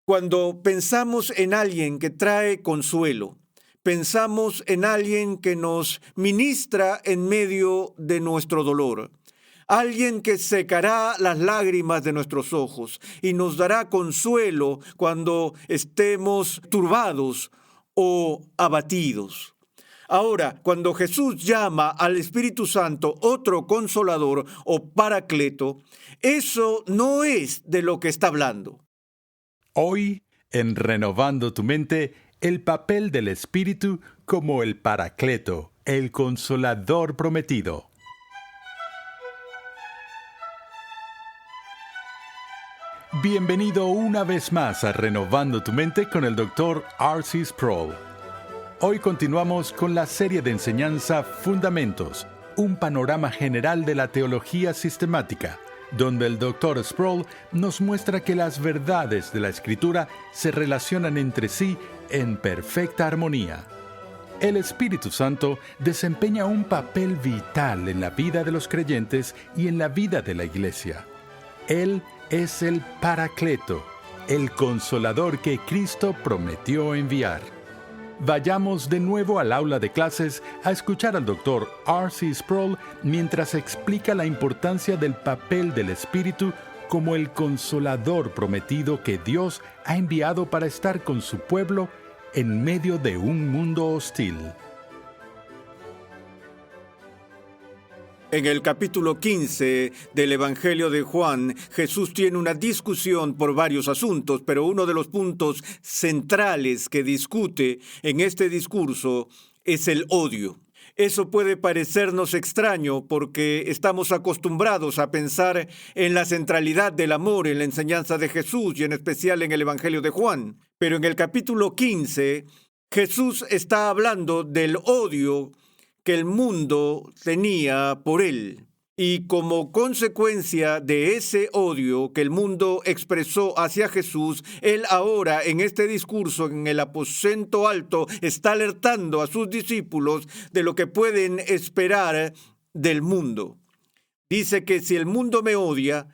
Cuando pensamos en alguien que trae consuelo, pensamos en alguien que nos ministra en medio de nuestro dolor, alguien que secará las lágrimas de nuestros ojos y nos dará consuelo cuando estemos turbados o abatidos. Ahora, cuando Jesús llama al Espíritu Santo otro consolador o paracleto, eso no es de lo que está hablando. Hoy, en Renovando tu Mente, el papel del Espíritu como el Paracleto, el Consolador prometido. Bienvenido una vez más a Renovando tu Mente con el Dr. R.C. Sproul. Hoy continuamos con la serie de enseñanza Fundamentos, un panorama general de la teología sistemática, donde el Dr. Sproul nos muestra que las verdades de la Escritura se relacionan entre sí en perfecta armonía. El Espíritu Santo desempeña un papel vital en la vida de los creyentes y en la vida de la Iglesia. Él es el Paracleto, el Consolador que Cristo prometió enviar. Vayamos de nuevo al aula de clases a escuchar al Dr. R.C. Sproul mientras explica la importancia del papel del Espíritu como el consolador prometido que Dios ha enviado para estar con su pueblo en medio de un mundo hostil. En el capítulo 15 del Evangelio de Juan, Jesús tiene una discusión por varios asuntos, pero uno de los puntos centrales que discute en este discurso es el odio. Eso puede parecernos extraño porque estamos acostumbrados a pensar en la centralidad del amor en la enseñanza de Jesús y en especial en el Evangelio de Juan. Pero en el capítulo 15, Jesús está hablando del odio que el mundo tenía por él. Y como consecuencia de ese odio que el mundo expresó hacia Jesús, él ahora en este discurso en el aposento alto está alertando a sus discípulos de lo que pueden esperar del mundo. Dice que si el mundo me odia,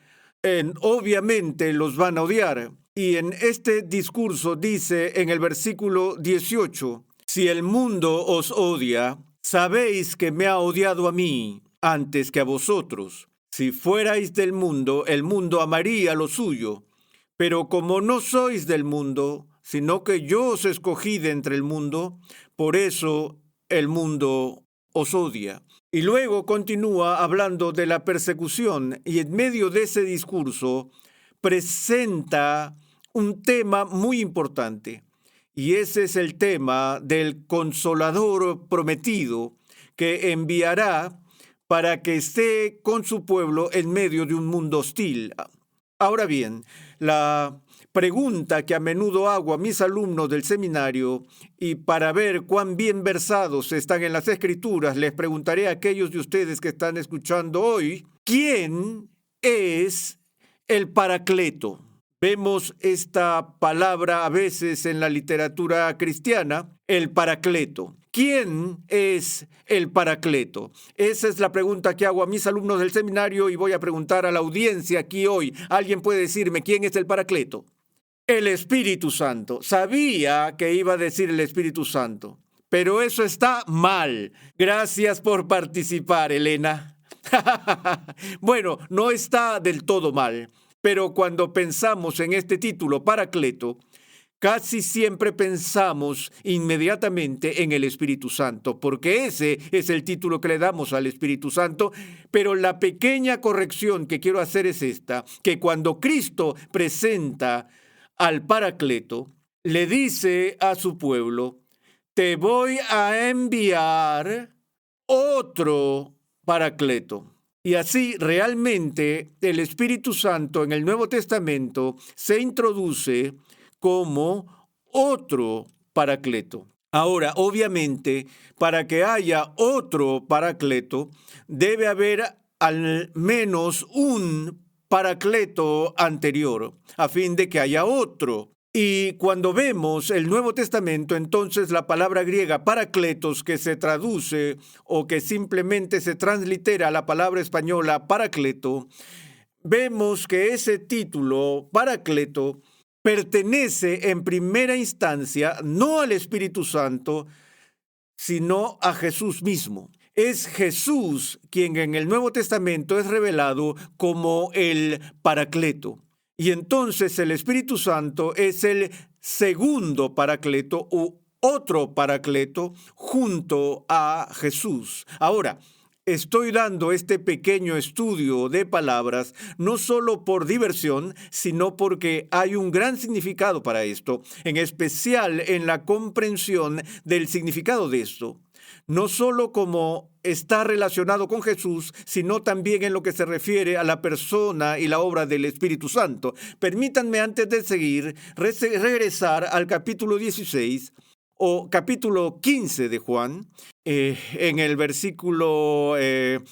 obviamente los van a odiar. Y en este discurso dice en el versículo 18, si el mundo os odia, sabéis que me ha odiado a mí antes que a vosotros. Si fuerais del mundo, el mundo amaría lo suyo. Pero como no sois del mundo, sino que yo os escogí de entre el mundo, por eso el mundo os odia. Y luego continúa hablando de la persecución y en medio de ese discurso presenta un tema muy importante. Y ese es el tema del consolador prometido que enviará para que esté con su pueblo en medio de un mundo hostil. Ahora bien, la pregunta que a menudo hago a mis alumnos del seminario y para ver cuán bien versados están en las Escrituras, les preguntaré a aquellos de ustedes que están escuchando hoy, ¿quién es el Paracleto? Vemos esta palabra a veces en la literatura cristiana, el Paracleto. ¿Quién es el Paracleto? Esa es la pregunta que hago a mis alumnos del seminario y voy a preguntar a la audiencia aquí hoy. ¿Alguien puede decirme quién es el Paracleto? El Espíritu Santo. Sabía que iba a decir el Espíritu Santo, pero eso está mal. Gracias por participar, Elena. Bueno, no está del todo mal. Pero cuando pensamos en este título, Paracleto, casi siempre pensamos inmediatamente en el Espíritu Santo, porque ese es el título que le damos al Espíritu Santo. Pero la pequeña corrección que quiero hacer es esta, que cuando Cristo presenta al Paracleto, le dice a su pueblo, te voy a enviar otro Paracleto. Y así realmente el Espíritu Santo en el Nuevo Testamento se introduce como otro Paracleto. Ahora, obviamente, para que haya otro Paracleto, debe haber al menos un Paracleto anterior, a fin de que haya otro. Y cuando vemos el Nuevo Testamento, entonces la palabra griega parakletos, que se traduce o que simplemente se translitera a la palabra española paracleto, vemos que ese título, paracleto, pertenece en primera instancia no al Espíritu Santo, sino a Jesús mismo. Es Jesús quien en el Nuevo Testamento es revelado como el Paracleto. Y entonces el Espíritu Santo es el segundo Paracleto u otro Paracleto junto a Jesús. Ahora, estoy dando este pequeño estudio de palabras no solo por diversión, sino porque hay un gran significado para esto, en especial en la comprensión del significado de esto. No solo como está relacionado con Jesús, sino también en lo que se refiere a la persona y la obra del Espíritu Santo. Permítanme, antes de seguir, regresar al capítulo 16 o capítulo 15 de Juan. En el versículo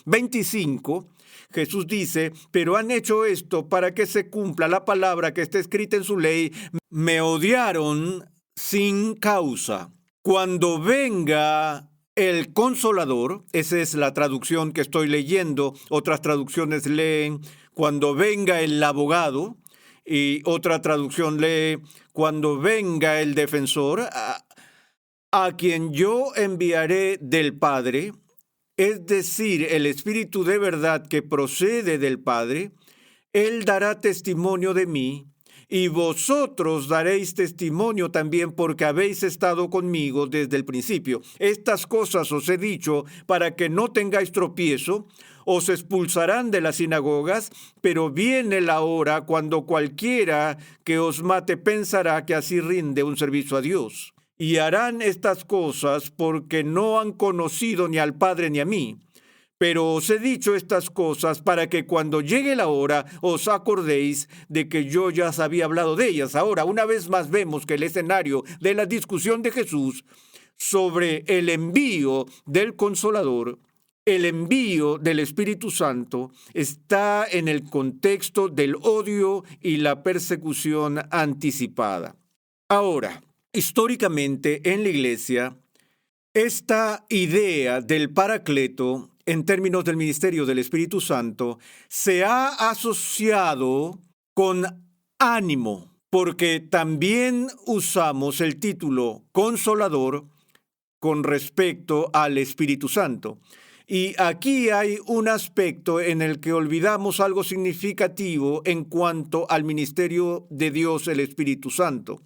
25, Jesús dice: pero han hecho esto para que se cumpla la palabra que está escrita en su ley. Me odiaron sin causa. Cuando venga el Consolador, esa es la traducción que estoy leyendo. Otras traducciones leen cuando venga el abogado, y otra traducción lee cuando venga el defensor, a quien yo enviaré del Padre, es decir, el Espíritu de verdad que procede del Padre. Él dará testimonio de mí, y vosotros daréis testimonio también, porque habéis estado conmigo desde el principio. Estas cosas os he dicho para que no tengáis tropiezo. Os expulsarán de las sinagogas, pero viene la hora cuando cualquiera que os mate pensará que así rinde un servicio a Dios. Y harán estas cosas porque no han conocido ni al Padre ni a mí. Pero os he dicho estas cosas para que cuando llegue la hora os acordéis de que yo ya os había hablado de ellas. Ahora, una vez más vemos que el escenario de la discusión de Jesús sobre el envío del Consolador, el envío del Espíritu Santo, está en el contexto del odio y la persecución anticipada. Ahora, históricamente en la Iglesia, esta idea del Paracleto, en términos del ministerio del Espíritu Santo, se ha asociado con ánimo, porque también usamos el título Consolador con respecto al Espíritu Santo. Y aquí hay un aspecto en el que olvidamos algo significativo en cuanto al ministerio de Dios, el Espíritu Santo.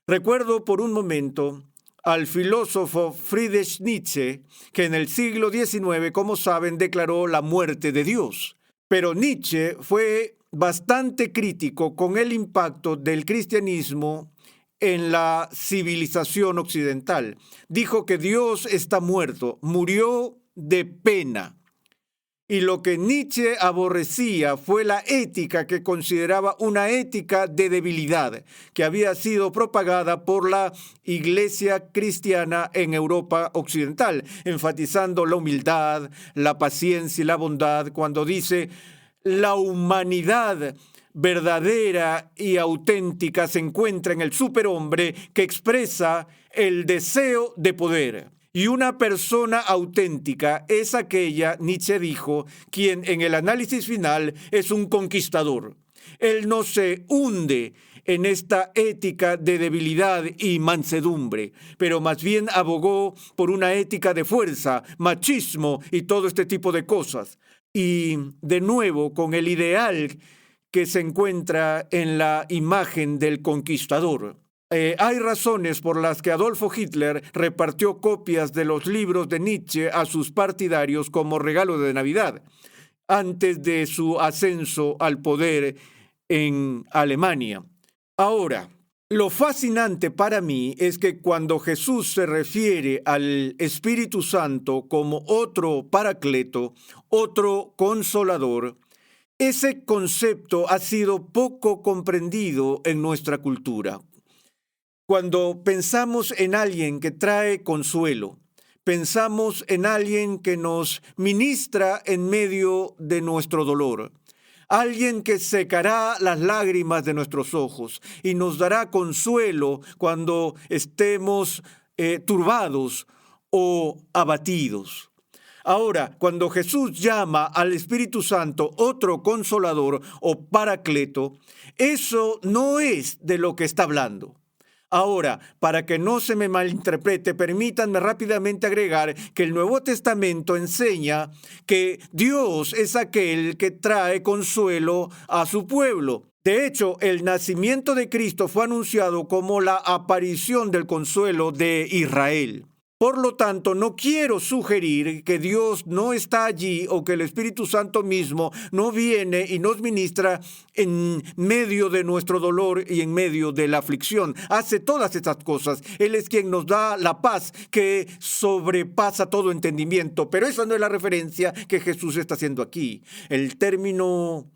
Recuerdo por un momento al filósofo Friedrich Nietzsche, que en el siglo XIX, como saben, declaró la muerte de Dios. Pero Nietzsche fue bastante crítico con el impacto del cristianismo en la civilización occidental. Dijo que Dios está muerto, murió de pena. Y lo que Nietzsche aborrecía fue la ética que consideraba una ética de debilidad, que había sido propagada por la Iglesia cristiana en Europa occidental, enfatizando la humildad, la paciencia y la bondad, cuando dice: la humanidad verdadera y auténtica se encuentra en el superhombre que expresa el deseo de poder. Y una persona auténtica es aquella, Nietzsche dijo, quien en el análisis final es un conquistador. Él no se hunde en esta ética de debilidad y mansedumbre, pero más bien abogó por una ética de fuerza, machismo y todo este tipo de cosas. Y de nuevo con el ideal que se encuentra en la imagen del conquistador. Hay razones por las que Adolfo Hitler repartió copias de los libros de Nietzsche a sus partidarios como regalo de Navidad, antes de su ascenso al poder en Alemania. Ahora, lo fascinante para mí es que cuando Jesús se refiere al Espíritu Santo como otro Paracleto, otro Consolador, ese concepto ha sido poco comprendido en nuestra cultura. Cuando pensamos en alguien que trae consuelo, pensamos en alguien que nos ministra en medio de nuestro dolor, alguien que secará las lágrimas de nuestros ojos y nos dará consuelo cuando estemos turbados o abatidos. Ahora, cuando Jesús llama al Espíritu Santo otro consolador o paracleto, eso no es de lo que está hablando. Ahora, para que no se me malinterprete, permítanme rápidamente agregar que el Nuevo Testamento enseña que Dios es aquel que trae consuelo a su pueblo. De hecho, el nacimiento de Cristo fue anunciado como la aparición del consuelo de Israel. Por lo tanto, no quiero sugerir que Dios no está allí o que el Espíritu Santo mismo no viene y nos ministra en medio de nuestro dolor y en medio de la aflicción. Hace todas estas cosas. Él es quien nos da la paz que sobrepasa todo entendimiento. Pero esa no es la referencia que Jesús está haciendo aquí. El término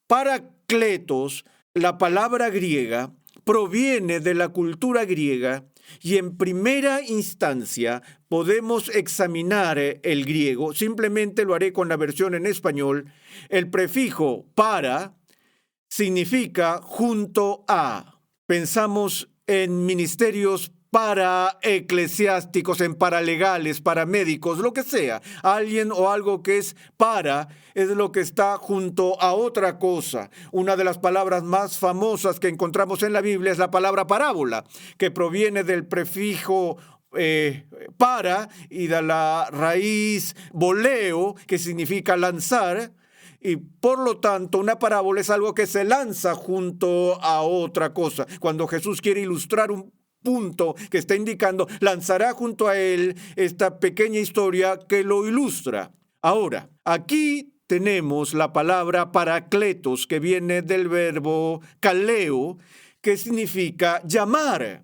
paracletos, la palabra griega, proviene de la cultura griega. Y en primera instancia podemos examinar el griego. Simplemente lo haré con la versión en español. El prefijo para significa junto a. Pensamos en ministerios para eclesiásticos, en paralegales, para médicos, lo que sea. Alguien o algo que es para es lo que está junto a otra cosa. Una de las palabras más famosas que encontramos en la Biblia es la palabra parábola, que proviene del prefijo para y de la raíz boleo, que significa lanzar. Y por lo tanto, una parábola es algo que se lanza junto a otra cosa. Cuando Jesús quiere ilustrar un punto que está indicando, lanzará junto a él esta pequeña historia que lo ilustra. Ahora, aquí tenemos la palabra paracletos, que viene del verbo kaleo, que significa llamar.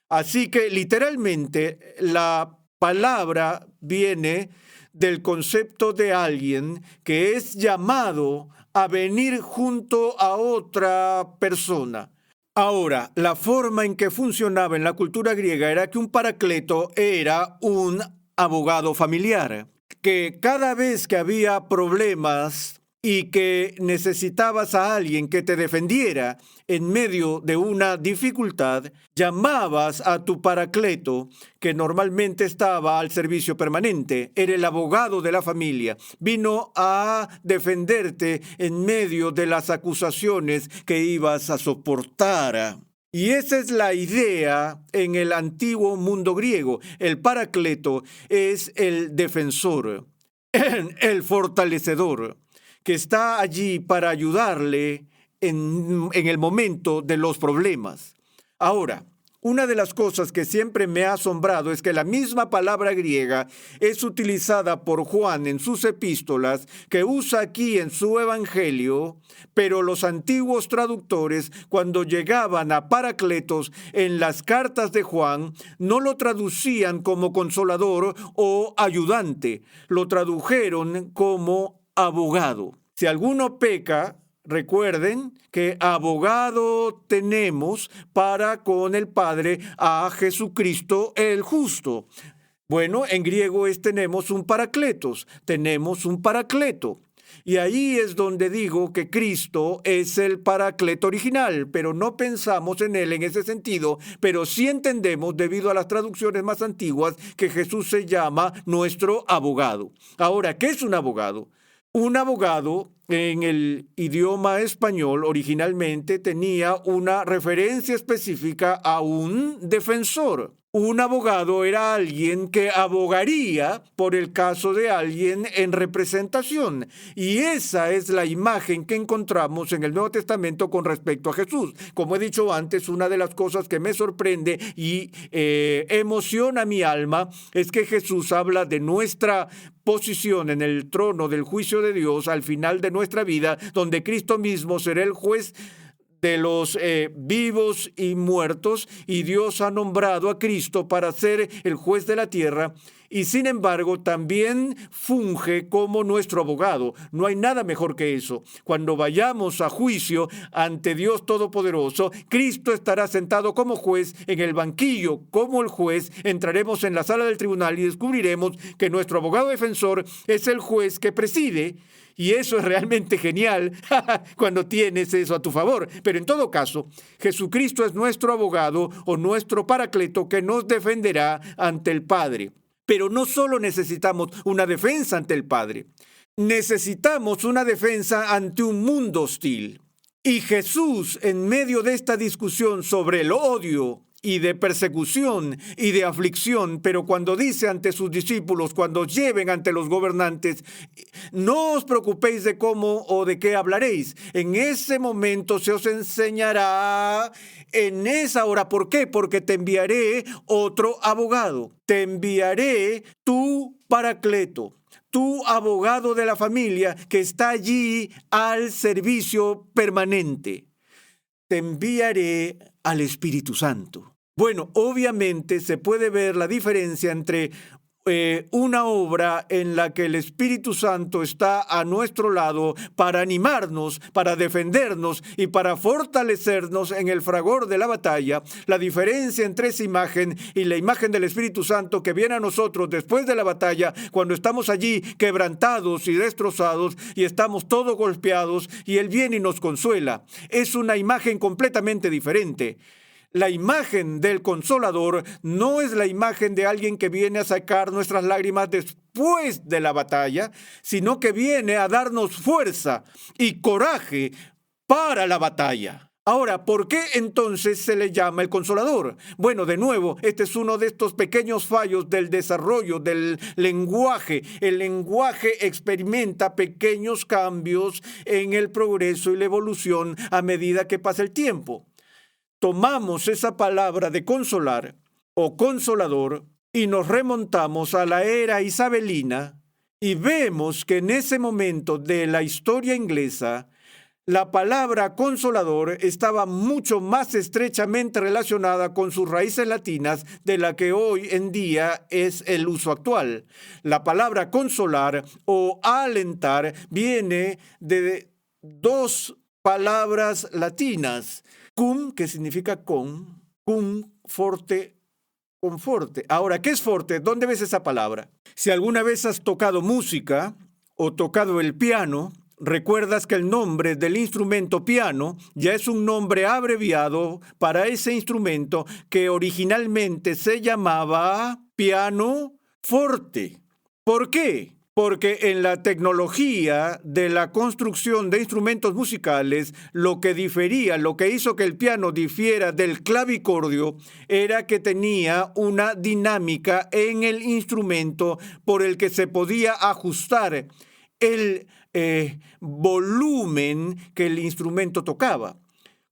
Así que literalmente la palabra viene del concepto de alguien que es llamado a venir junto a otra persona. Ahora, la forma en que funcionaba en la cultura griega era que un paracleto era un abogado familiar, que cada vez que había problemas y que necesitabas a alguien que te defendiera en medio de una dificultad, llamabas a tu paracleto, que normalmente estaba al servicio permanente. Era el abogado de la familia. Vino a defenderte en medio de las acusaciones que ibas a soportar. Y esa es la idea en el antiguo mundo griego. El paracleto es el defensor, el fortalecedor, que está allí para ayudarle en el momento de los problemas. Ahora, una de las cosas que siempre me ha asombrado es que la misma palabra griega es utilizada por Juan en sus epístolas, que usa aquí en su evangelio, pero los antiguos traductores, cuando llegaban a paracletos en las cartas de Juan, no lo traducían como consolador o ayudante, lo tradujeron como abogado. Si alguno peca, recuerden que abogado tenemos para con el Padre a Jesucristo el justo. Bueno, en griego tenemos un paracletos, tenemos un paracleto. Y ahí es donde digo que Cristo es el paracleto original, pero no pensamos en él en ese sentido, pero sí entendemos, debido a las traducciones más antiguas, que Jesús se llama nuestro abogado. Ahora, ¿qué es un abogado? Un abogado en el idioma español originalmente tenía una referencia específica a un defensor. Un abogado era alguien que abogaría por el caso de alguien en representación. Y esa es la imagen que encontramos en el Nuevo Testamento con respecto a Jesús. Como he dicho antes, una de las cosas que me sorprende y emociona mi alma es que Jesús habla de nuestra posición en el trono del juicio de Dios al final de nuestra vida, donde Cristo mismo será el juez de los vivos y muertos, y Dios ha nombrado a Cristo para ser el juez de la tierra, y sin embargo también funge como nuestro abogado. No hay nada mejor que eso. Cuando vayamos a juicio ante Dios Todopoderoso, Cristo estará sentado como juez en el banquillo, como el juez. Entraremos en la sala del tribunal y descubriremos que nuestro abogado defensor es el juez que preside. Y eso es realmente genial cuando tienes eso a tu favor. Pero en todo caso, Jesucristo es nuestro abogado o nuestro paracleto que nos defenderá ante el Padre. Pero no solo necesitamos una defensa ante el Padre, necesitamos una defensa ante un mundo hostil. Y Jesús, en medio de esta discusión sobre el odio y de persecución y de aflicción, pero cuando dice ante sus discípulos, cuando lleven ante los gobernantes, no os preocupéis de cómo o de qué hablaréis. En ese momento se os enseñará en esa hora. ¿Por qué? Porque te enviaré otro abogado. Te enviaré tu Paracleto, tu abogado de la familia que está allí al servicio permanente. Te enviaré al Espíritu Santo. Bueno, obviamente se puede ver la diferencia entre una obra en la que el Espíritu Santo está a nuestro lado para animarnos, para defendernos y para fortalecernos en el fragor de la batalla. La diferencia entre esa imagen y la imagen del Espíritu Santo que viene a nosotros después de la batalla, cuando estamos allí quebrantados y destrozados y estamos todos golpeados y Él viene y nos consuela. Es una imagen completamente diferente. La imagen del Consolador no es la imagen de alguien que viene a sacar nuestras lágrimas después de la batalla, sino que viene a darnos fuerza y coraje para la batalla. Ahora, ¿por qué entonces se le llama el Consolador? Bueno, de nuevo, este es uno de estos pequeños fallos del desarrollo del lenguaje. El lenguaje experimenta pequeños cambios en el progreso y la evolución a medida que pasa el tiempo. Tomamos esa palabra de consolar o consolador y nos remontamos a la era isabelina y vemos que en ese momento de la historia inglesa, la palabra consolador estaba mucho más estrechamente relacionada con sus raíces latinas de la que hoy en día es el uso actual. La palabra consolar o alentar viene de dos palabras latinas. Cum, que significa con, cum, forte, conforte. Ahora, ¿qué es forte? ¿Dónde ves esa palabra? Si alguna vez has tocado música o tocado el piano, recuerdas que el nombre del instrumento piano ya es un nombre abreviado para ese instrumento que originalmente se llamaba piano forte. ¿Por qué? Porque en la tecnología de la construcción de instrumentos musicales, lo que hizo que el piano difiera del clavicordio, era que tenía una dinámica en el instrumento por el que se podía ajustar el volumen que el instrumento tocaba.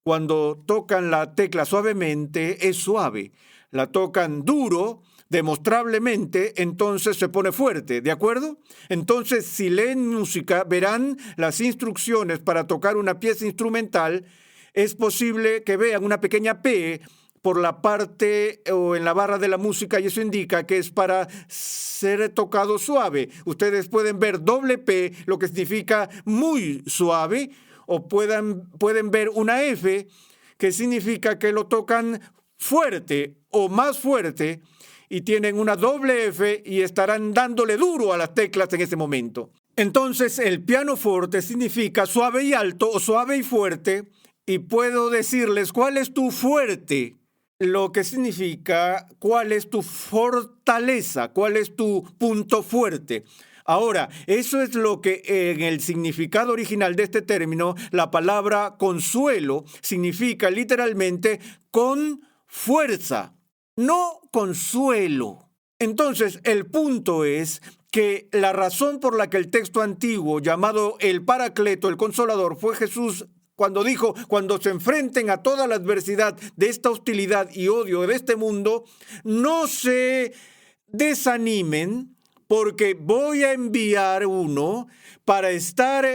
Cuando tocan la tecla suavemente, es suave. La tocan duro, demostrablemente, entonces se pone fuerte, ¿de acuerdo? Entonces, si leen música, verán las instrucciones para tocar una pieza instrumental. Es posible que vean una pequeña P por la parte o en la barra de la música y eso indica que es para ser tocado suave. Ustedes pueden ver doble P, lo que significa muy suave, o pueden ver una F, que significa que lo tocan fuerte o más fuerte, y tienen una doble F y estarán dándole duro a las teclas en ese momento. Entonces, el pianoforte significa suave y alto o suave y fuerte, y puedo decirles cuál es tu fuerte, lo que significa cuál es tu fortaleza, cuál es tu punto fuerte. Ahora, eso es lo que en el significado original de este término, la palabra consuelo significa literalmente con fuerza. No consuelo. Entonces, el punto es que la razón por la que el texto antiguo llamado el Paracleto, el Consolador, fue Jesús cuando dijo, cuando se enfrenten a toda la adversidad de esta hostilidad y odio de este mundo, no se desanimen porque voy a enviar uno para estar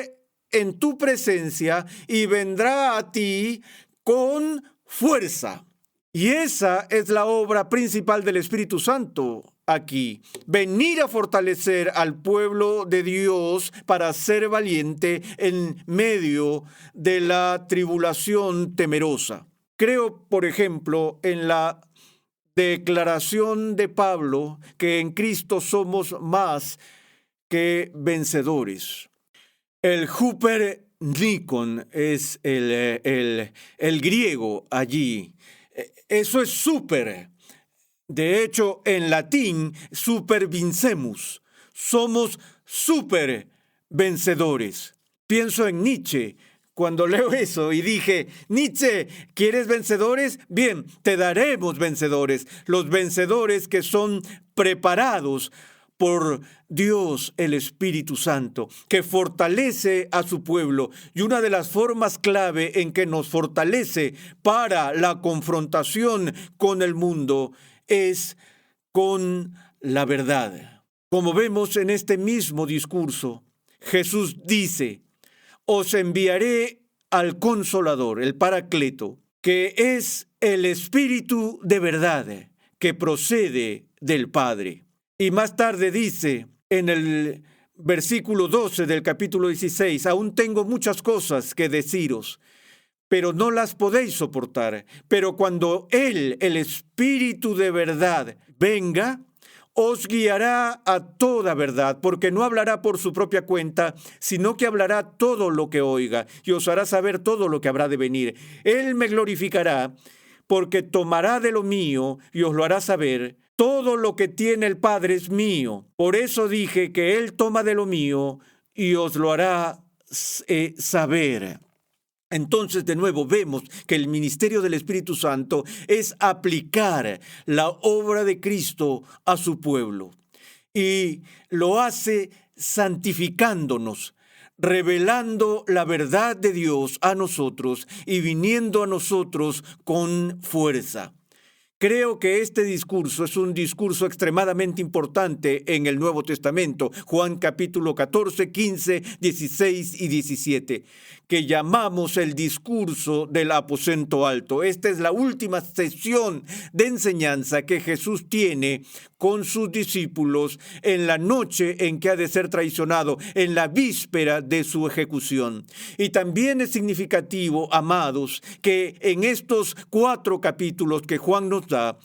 en tu presencia y vendrá a ti con fuerza. Y esa es la obra principal del Espíritu Santo aquí. Venir a fortalecer al pueblo de Dios para ser valiente en medio de la tribulación temerosa. Creo, por ejemplo, en la declaración de Pablo que en Cristo somos más que vencedores. El Hupernikon es el griego allí. Eso es súper. De hecho, en latín, supervincemus. Somos super vencedores. Pienso en Nietzsche cuando leo eso y dije, Nietzsche, ¿quieres vencedores? Bien, te daremos vencedores. Los vencedores que son preparados por Dios, el Espíritu Santo, que fortalece a su pueblo. Y una de las formas clave en que nos fortalece para la confrontación con el mundo es con la verdad. Como vemos en este mismo discurso, Jesús dice, os enviaré al Consolador, el Paracleto, que es el Espíritu de verdad que procede del Padre. Y más tarde dice en el versículo 12 del capítulo 16, aún tengo muchas cosas que deciros, pero no las podéis soportar. Pero cuando Él, el Espíritu de verdad, venga, os guiará a toda verdad, porque no hablará por su propia cuenta, sino que hablará todo lo que oiga, y os hará saber todo lo que habrá de venir. Él me glorificará, porque tomará de lo mío y os lo hará saber. Todo lo que tiene el Padre es mío. Por eso dije que Él toma de lo mío y os lo hará saber. Entonces, de nuevo, vemos que el ministerio del Espíritu Santo es aplicar la obra de Cristo a su pueblo. Y lo hace santificándonos, revelando la verdad de Dios a nosotros y viniendo a nosotros con fuerza. Creo que este discurso es un discurso extremadamente importante en el Nuevo Testamento, Juan capítulo 14, 15, 16 y 17, que llamamos el discurso del aposento alto. Esta es la última sesión de enseñanza que Jesús tiene con sus discípulos en la noche en que ha de ser traicionado, en la víspera de su ejecución. Y también es significativo, amados, que en estos 4 capítulos que Juan nos da,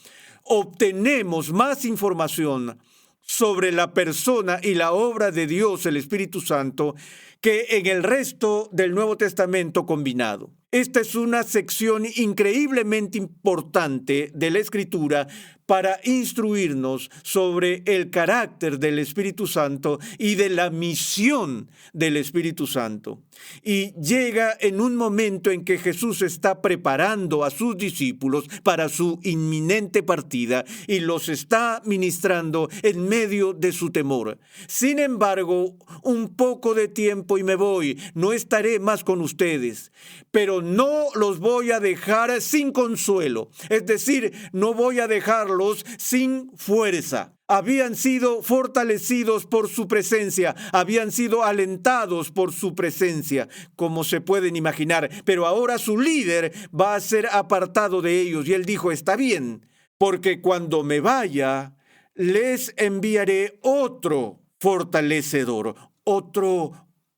obtenemos más información sobre la persona y la obra de Dios, el Espíritu Santo, que en el resto del Nuevo Testamento combinado. Esta es una sección increíblemente importante de la Escritura para instruirnos sobre el carácter del Espíritu Santo y de la misión del Espíritu Santo. Y llega en un momento en que Jesús está preparando a sus discípulos para su inminente partida y los está ministrando en medio de su temor. Sin embargo, un poco de tiempo y me voy, no estaré más con ustedes, pero no los voy a dejar sin consuelo, es decir, no voy a dejarlos sin fuerza. Habían sido fortalecidos por su presencia, habían sido alentados por su presencia, como se pueden imaginar, pero ahora su líder va a ser apartado de ellos y él dijo, está bien, porque cuando me vaya, les enviaré otro fortalecedor, otro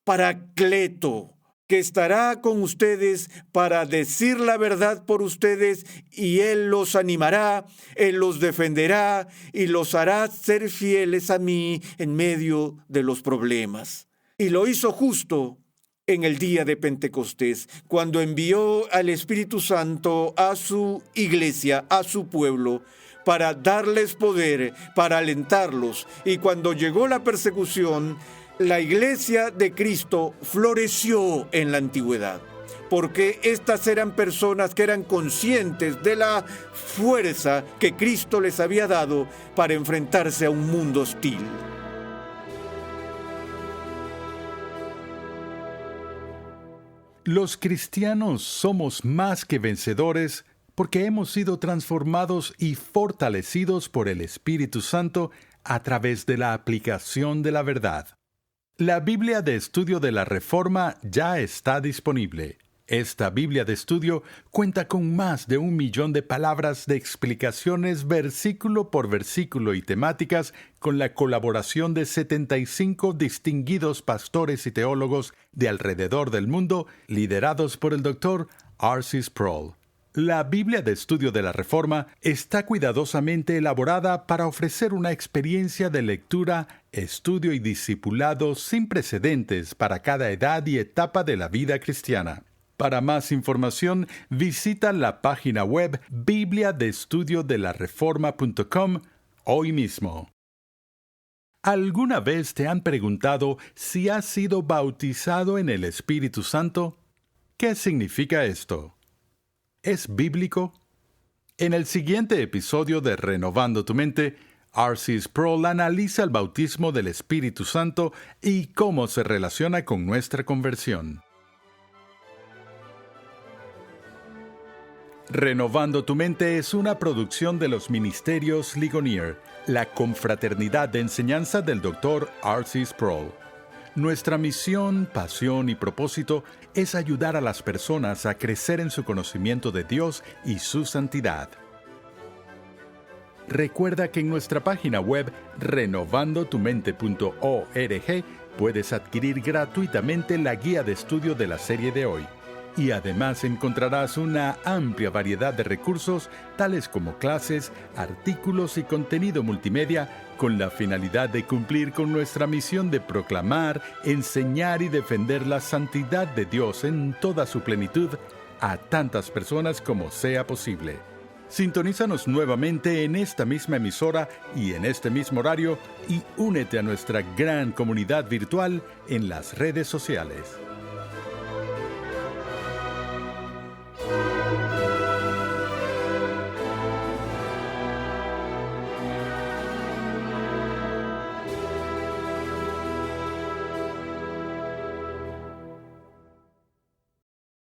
Paracleto, que estará con ustedes para decir la verdad por ustedes, y Él los animará, Él los defenderá y los hará ser fieles a mí en medio de los problemas. Y lo hizo justo en el día de Pentecostés, cuando envió al Espíritu Santo a su iglesia, a su pueblo, para darles poder, para alentarlos. Y cuando llegó la persecución, la iglesia de Cristo floreció en la antigüedad, porque estas eran personas que eran conscientes de la fuerza que Cristo les había dado para enfrentarse a un mundo hostil. Los cristianos somos más que vencedores porque hemos sido transformados y fortalecidos por el Espíritu Santo a través de la aplicación de la verdad. La Biblia de Estudio de la Reforma ya está disponible. Esta Biblia de estudio cuenta con más de 1,000,000 de palabras de explicaciones versículo por versículo y temáticas, con la colaboración de 75 distinguidos pastores y teólogos de alrededor del mundo, liderados por el Dr. R.C. Sproul. La Biblia de Estudio de la Reforma está cuidadosamente elaborada para ofrecer una experiencia de lectura, estudio y discipulado sin precedentes para cada edad y etapa de la vida cristiana. Para más información, visita la página web bibliadeestudiodelareforma.com hoy mismo. ¿Alguna vez te han preguntado si has sido bautizado en el Espíritu Santo? ¿Qué significa esto? ¿Es bíblico? En el siguiente episodio de Renovando tu Mente, R.C. Sproul analiza el bautismo del Espíritu Santo y cómo se relaciona con nuestra conversión. Renovando tu Mente es una producción de los Ministerios Ligonier, la confraternidad de enseñanza del Dr. R.C. Sproul. Nuestra misión, pasión y propósito es ayudar a las personas a crecer en su conocimiento de Dios y su santidad. Recuerda que en nuestra página web renovandotumente.org puedes adquirir gratuitamente la guía de estudio de la serie de hoy. Y además encontrarás una amplia variedad de recursos, tales como clases, artículos y contenido multimedia, con la finalidad de cumplir con nuestra misión de proclamar, enseñar y defender la santidad de Dios en toda su plenitud a tantas personas como sea posible. Sintonízanos nuevamente en esta misma emisora y en este mismo horario y únete a nuestra gran comunidad virtual en las redes sociales.